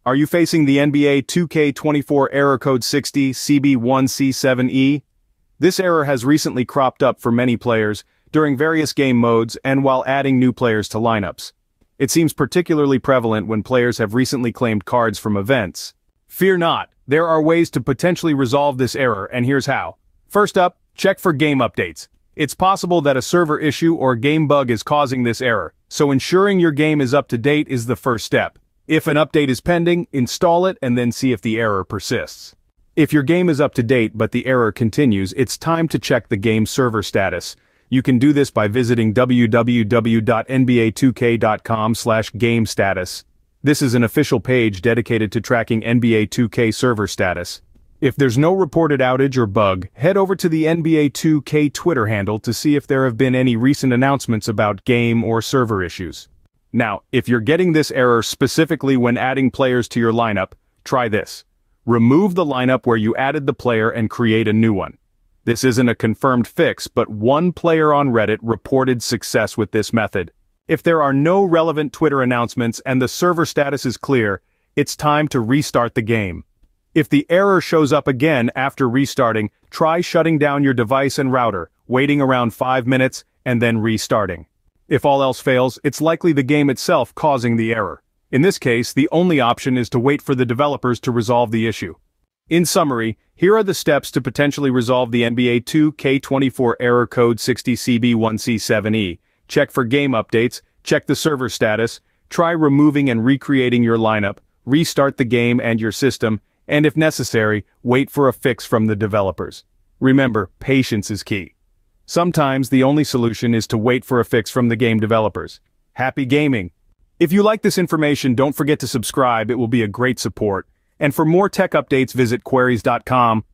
Are you facing the NBA 2K24 error code 60cb1c7e? This error has recently cropped up for many players during various game modes and while adding new players to lineups. It seems particularly prevalent when players have recently claimed cards from events. Fear not, there are ways to potentially resolve this error, and here's how. First up, check for game updates. It's possible that a server issue or game bug is causing this error, so ensuring your game is up to date is the first step. If an update is pending, install it and then see if the error persists. If your game is up to date but the error continues, it's time to check the game server status. You can do this by visiting www.nba2k.com/game-status. This is an official page dedicated to tracking NBA 2K server status. If there's no reported outage or bug, head over to the NBA 2K Twitter handle to see if there have been any recent announcements about game or server issues. Now, if you're getting this error specifically when adding players to your lineup, try this. Remove the lineup where you added the player and create a new one. This isn't a confirmed fix, but one player on Reddit reported success with this method. If there are no relevant Twitter announcements and the server status is clear, it's time to restart the game. If the error shows up again after restarting, try shutting down your device and router, waiting around 5 minutes, and then restarting. If all else fails, it's likely the game itself causing the error. In this case, the only option is to wait for the developers to resolve the issue. In summary, here are the steps to potentially resolve the NBA 2K24 error code 60cb1c7e. Check for game updates, check the server status, try removing and recreating your lineup, restart the game and your system, and if necessary, wait for a fix from the developers. Remember, patience is key. Sometimes the only solution is to wait for a fix from the game developers. Happy gaming! If you like this information, don't forget to subscribe, it will be a great support. And for more tech updates, visit queries.com.